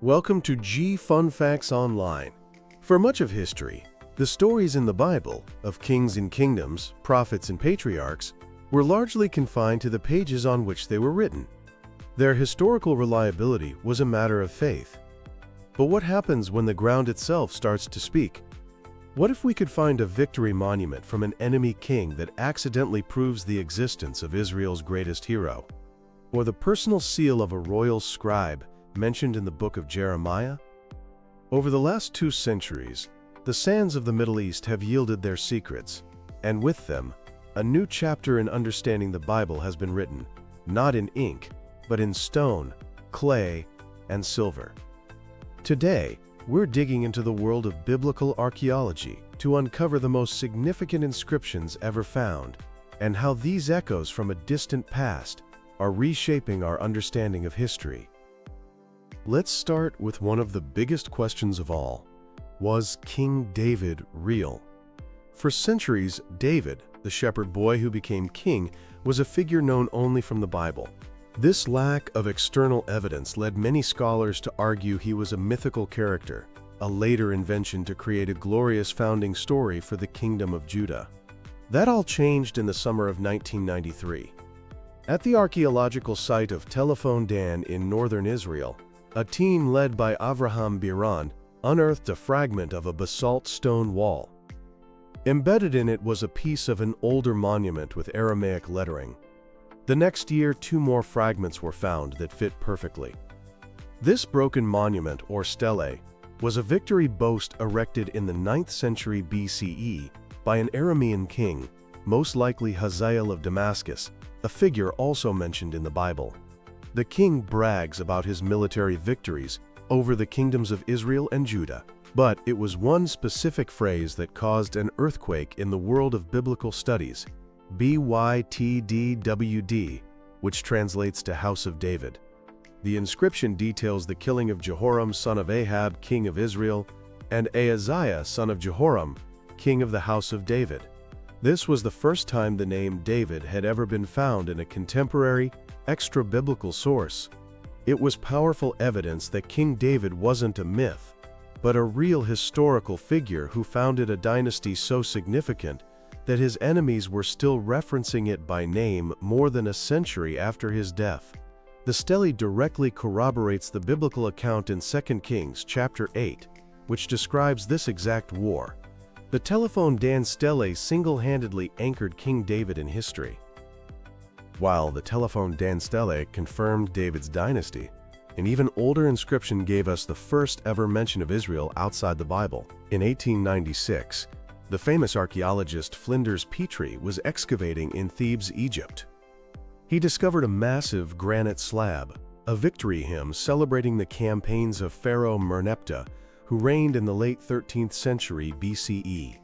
Welcome to G Fun Facts Online. For much of history, the stories in the Bible of kings and kingdoms, prophets and patriarchs were largely confined to the pages on which they were written. Their historical reliability was a matter of faith. But what happens when the ground itself starts to speak? What if we could find a victory monument from an enemy king that accidentally proves the existence of Israel's greatest hero? Or the personal seal of a royal scribe mentioned in the book of Jeremiah? Over the last 2 centuries, the sands of the Middle East have yielded their secrets, and with them, a new chapter in understanding the Bible has been written, not in ink, but in stone, clay, and silver. Today, we're digging into the world of biblical archaeology to uncover the most significant inscriptions ever found, and how these echoes from a distant past are reshaping our understanding of history. Let's start with one of the biggest questions of all. Was King David real? For centuries, David, the shepherd boy who became king, was a figure known only from the Bible. This lack of external evidence led many scholars to argue he was a mythical character, a later invention to create a glorious founding story for the kingdom of Judah. That all changed in the summer of 1993. At the archaeological site of Tel Dan in northern Israel, a team led by Avraham Biran unearthed a fragment of a basalt stone wall. Embedded in it was a piece of an older monument with Aramaic lettering. The next year, 2 more fragments were found that fit perfectly. This broken monument, or stele, was a victory boast erected in the 9th century BCE by an Aramean king, most likely Hazael of Damascus, a figure also mentioned in the Bible. The king brags about his military victories over the kingdoms of Israel and Judah, but it was one specific phrase that caused an earthquake in the world of biblical studies, BYTDWD, which translates to House of David. The inscription details the killing of Jehoram, son of Ahab, king of Israel, and Ahaziah, son of Jehoram, king of the House of David. This was the first time the name David had ever been found in a contemporary, extra-biblical source. It was powerful evidence that King David wasn't a myth, but a real historical figure who founded a dynasty so significant that his enemies were still referencing it by name more than a century after his death. The stele directly corroborates the biblical account in 2 Kings chapter 8, which describes this exact war. The Tel Dan Stele single-handedly anchored King David in history. While the Tel Dan Stele confirmed David's dynasty, an even older inscription gave us the first ever mention of Israel outside the Bible. In 1896, the famous archaeologist Flinders Petrie was excavating in Thebes, Egypt. He discovered a massive granite slab, a victory hymn celebrating the campaigns of Pharaoh Merneptah, who reigned in the late 13th century BCE.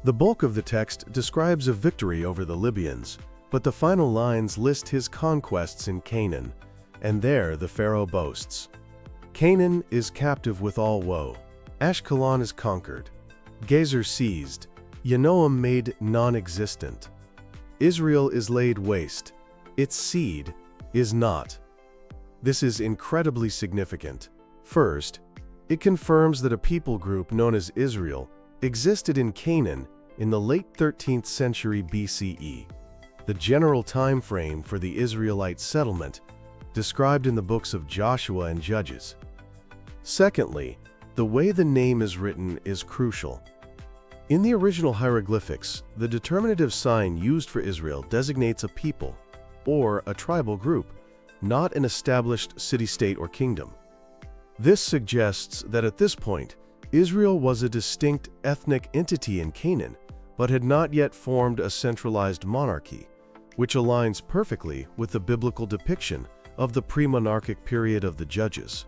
The bulk of the text describes a victory over the Libyans, but the final lines list his conquests in Canaan, and there the Pharaoh boasts, "Canaan is captive with all woe, Ashkelon is conquered, Gezer seized, Yanoam made non-existent. Israel is laid waste, its seed is not." This is incredibly significant. First, it confirms that a people group known as Israel existed in Canaan in the late 13th century BCE, the general time frame for the Israelite settlement described in the books of Joshua and Judges. Secondly, the way the name is written is crucial. In the original hieroglyphics, the determinative sign used for Israel designates a people, or a tribal group, not an established city-state or kingdom. This suggests that at this point, Israel was a distinct ethnic entity in Canaan, but had not yet formed a centralized monarchy, which aligns perfectly with the biblical depiction of the pre-monarchic period of the Judges.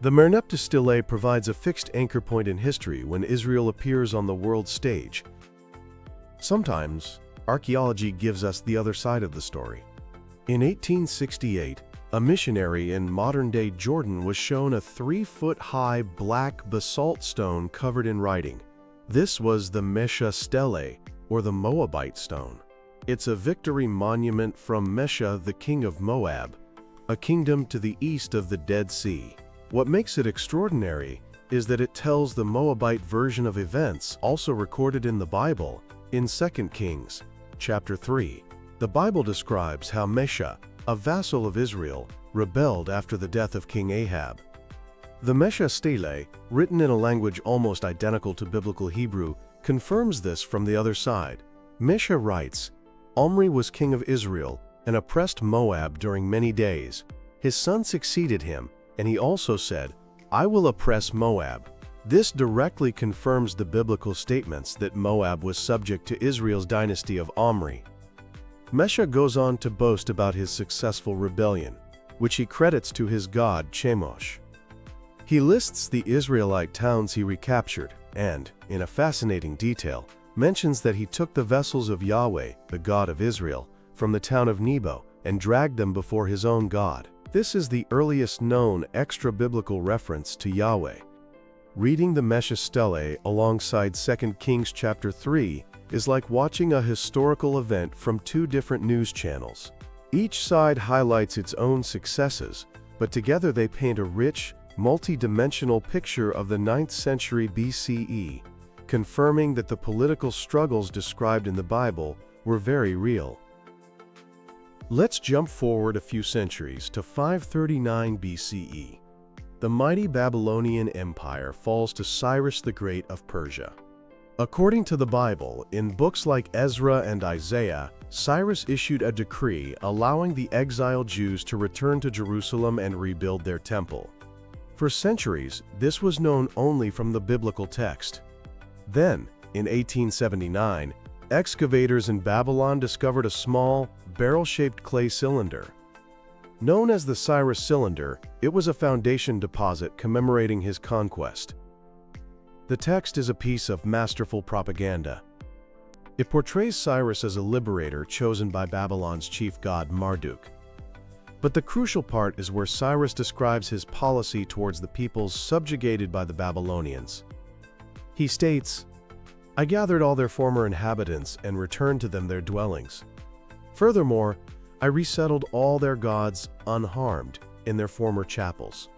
The Merneptah Stele provides a fixed anchor point in history when Israel appears on the world stage. Sometimes, archaeology gives us the other side of the story. In 1868, a missionary in modern-day Jordan was shown a 3-foot-high black basalt stone covered in writing. This was the Mesha Stele, or the Moabite stone. It's a victory monument from Mesha, the king of Moab, a kingdom to the east of the Dead Sea. What makes it extraordinary is that it tells the Moabite version of events also recorded in the Bible in 2 Kings, chapter 3. The Bible describes how Mesha, a vassal of Israel, rebelled after the death of King Ahab. The Mesha Stele, written in a language almost identical to Biblical Hebrew, confirms this from the other side. Mesha writes, "Omri was king of Israel and oppressed Moab during many days. His son succeeded him, and he also said, 'I will oppress Moab.'" This directly confirms the biblical statements that Moab was subject to Israel's dynasty of Omri. Mesha goes on to boast about his successful rebellion, which he credits to his god Chemosh. He lists the Israelite towns he recaptured and, in a fascinating detail, mentions that he took the vessels of Yahweh, the God of Israel, from the town of Nebo and dragged them before his own God. This is the earliest known extra-biblical reference to Yahweh. Reading the Mesha Stele alongside 2 Kings chapter 3 is like watching a historical event from two different news channels. Each side highlights its own successes, but together they paint a rich, multi-dimensional picture of the 9th century BCE, confirming that the political struggles described in the Bible were very real. Let's jump forward a few centuries to 539 BCE. The mighty Babylonian Empire falls to Cyrus the Great of Persia. According to the Bible, in books like Ezra and Isaiah, Cyrus issued a decree allowing the exiled Jews to return to Jerusalem and rebuild their temple. For centuries, this was known only from the biblical text. Then, in 1879, excavators in Babylon discovered a small, barrel-shaped clay cylinder. Known as the Cyrus Cylinder, it was a foundation deposit commemorating his conquest. The text is a piece of masterful propaganda. It portrays Cyrus as a liberator chosen by Babylon's chief god Marduk. But the crucial part is where Cyrus describes his policy towards the peoples subjugated by the Babylonians. He states, "I gathered all their former inhabitants and returned to them their dwellings. Furthermore, I resettled all their gods unharmed in their former chapels."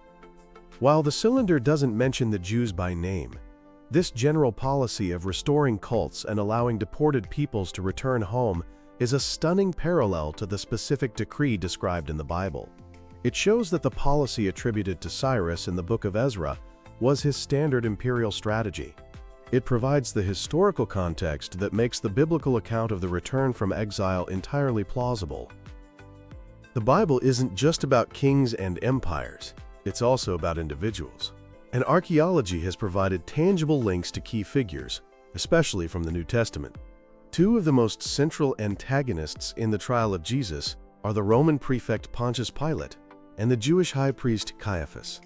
While the cylinder doesn't mention the Jews by name, this general policy of restoring cults and allowing deported peoples to return home is a stunning parallel to the specific decree described in the Bible. It shows that the policy attributed to Cyrus in the book of Ezra was his standard imperial strategy. It provides the historical context that makes the biblical account of the return from exile entirely plausible. The Bible isn't just about kings and empires, it's also about individuals. And archaeology has provided tangible links to key figures, especially from the New Testament. Two of the most central antagonists in the trial of Jesus are the Roman prefect Pontius Pilate and the Jewish high priest Caiaphas.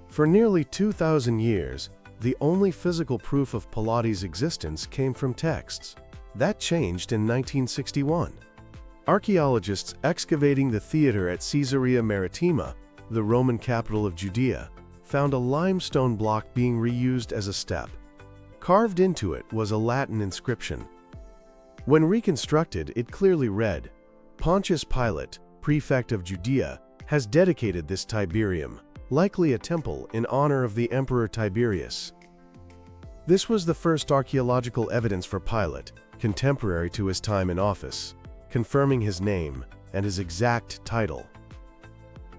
For nearly 2,000 years, the only physical proof of Pilate's existence came from texts. That changed in 1961. Archaeologists excavating the theater at Caesarea Maritima, the Roman capital of Judea, found a limestone block being reused as a step. Carved into it was a Latin inscription. When reconstructed, it clearly read, "Pontius Pilate, prefect of Judea, has dedicated this Tiberium, likely a temple in honor of the Emperor Tiberius." This was the first archaeological evidence for Pilate, contemporary to his time in office, confirming his name and his exact title.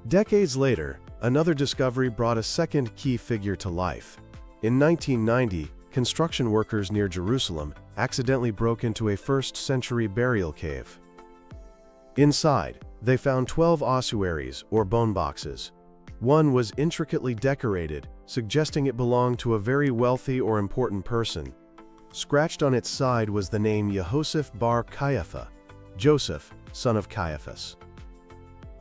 Decades later, another discovery brought a second key figure to life. In 1990, construction workers near Jerusalem accidentally broke into a 1st century burial cave. Inside, they found 12 ossuaries, or bone boxes. One was intricately decorated, suggesting it belonged to a very wealthy or important person. Scratched on its side was the name Yehoseph bar Caiapha, Joseph, son of Caiaphas.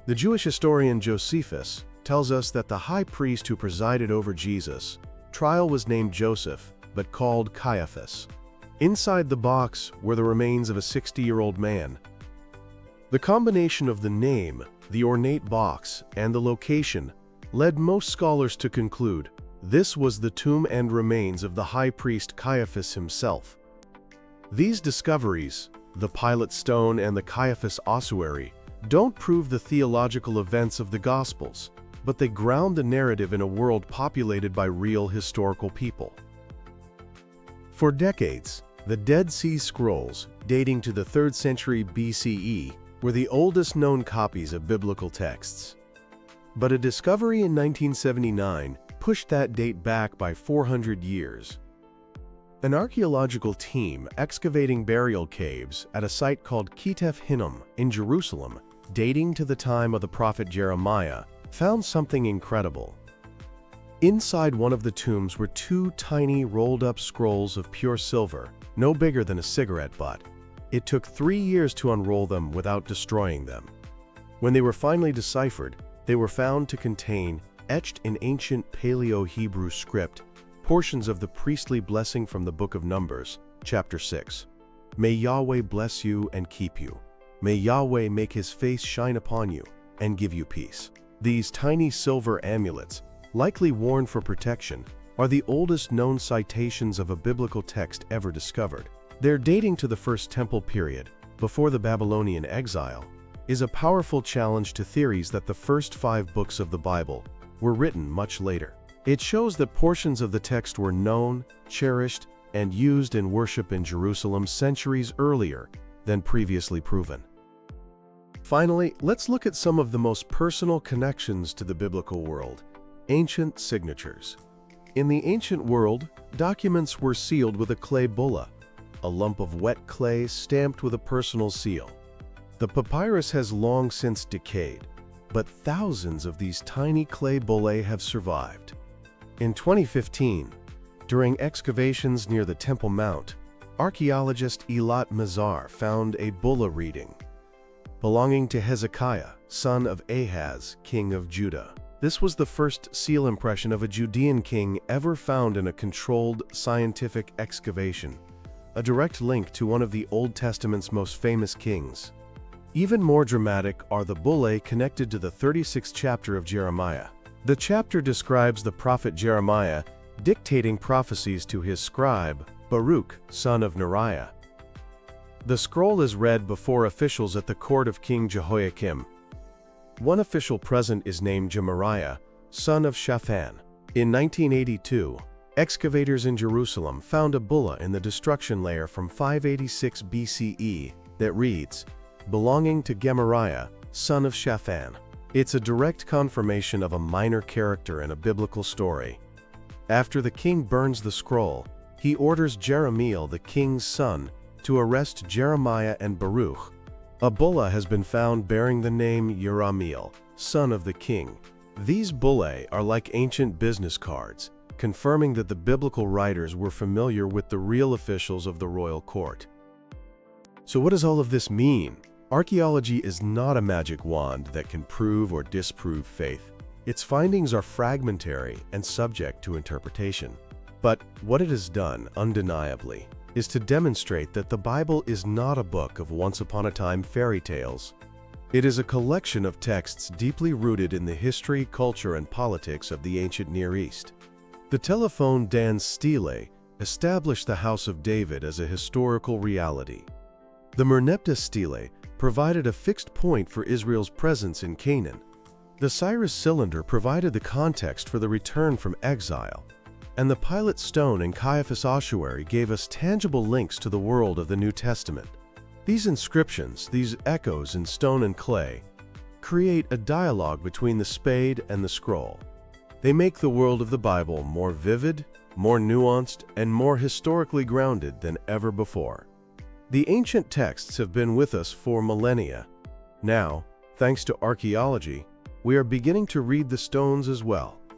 The Jewish historian Josephus tells us that the high priest who presided over Jesus' trial was named Joseph, but called Caiaphas. Inside the box were the remains of a 60-year-old man. The combination of the name, the ornate box, and the location led most scholars to conclude this was the tomb and remains of the high priest Caiaphas himself. These discoveries, the Pilate Stone and the Caiaphas Ossuary, don't prove the theological events of the Gospels. but they ground the narrative in a world populated by real historical people. For decades, the Dead Sea Scrolls, dating to the 3rd century BCE, were the oldest known copies of biblical texts. But a discovery in 1979 pushed that date back by 400 years. An archaeological team excavating burial caves at a site called Ketef Hinnom in Jerusalem, dating to the time of the prophet Jeremiah, found something incredible. Inside one of the tombs were 2 tiny rolled-up scrolls of pure silver, no bigger than a cigarette butt. It took 3 years to unroll them without destroying them. When they were finally deciphered, they were found to contain, etched in ancient Paleo-Hebrew script, portions of the priestly blessing from the book of Numbers, chapter 6. May Yahweh bless you and keep you. May Yahweh make his face shine upon you and give you peace. These tiny silver amulets, likely worn for protection, are the oldest known citations of a biblical text ever discovered. Their dating to the First Temple period, before the Babylonian exile, is a powerful challenge to theories that the first 5 books of the Bible were written much later. It shows that portions of the text were known, cherished, and used in worship in Jerusalem centuries earlier than previously proven. Finally, let's look at some of the most personal connections to the biblical world: ancient signatures. In the ancient world, documents were sealed with a clay bulla, a lump of wet clay stamped with a personal seal. The papyrus has long since decayed, but thousands of these tiny clay bullae have survived. In 2015, during excavations near the Temple Mount, archaeologist Eilat Mazar found a bulla reading belonging to Hezekiah, son of Ahaz, king of Judah. This was the first seal impression of a Judean king ever found in a controlled scientific excavation, a direct link to one of the Old Testament's most famous kings. Even more dramatic are the bullae connected to the 36th chapter of Jeremiah. The chapter describes the prophet Jeremiah dictating prophecies to his scribe, Baruch, son of Neriah. The scroll is read before officials at the court of King Jehoiakim. One official present is named Gemariah, son of Shaphan. In 1982, excavators in Jerusalem found a bulla in the destruction layer from 586 BCE that reads, belonging to Gemariah, son of Shaphan. It's a direct confirmation of a minor character in a biblical story. After the king burns the scroll, he orders Jerahmeel, the king's son, to arrest Jeremiah and Baruch. A bulla has been found bearing the name Jerahmeel, son of the king. These bullae are like ancient business cards, confirming that the biblical writers were familiar with the real officials of the royal court. So what does all of this mean? Archaeology is not a magic wand that can prove or disprove faith. Its findings are fragmentary and subject to interpretation. But what it has done, undeniably, is to demonstrate that the Bible is not a book of once-upon-a-time fairy tales. It is a collection of texts deeply rooted in the history, culture, and politics of the ancient Near East. The Tel Dan Stele established the House of David as a historical reality. The Merneptah Stele provided a fixed point for Israel's presence in Canaan. The Cyrus Cylinder provided the context for the return from exile. And the Pilate Stone and Caiaphas Ossuary gave us tangible links to the world of the New Testament. These inscriptions, these echoes in stone and clay, create a dialogue between the spade and the scroll. They make the world of the Bible more vivid, more nuanced, and more historically grounded than ever before. The ancient texts have been with us for millennia. Now, thanks to archaeology, we are beginning to read the stones as well.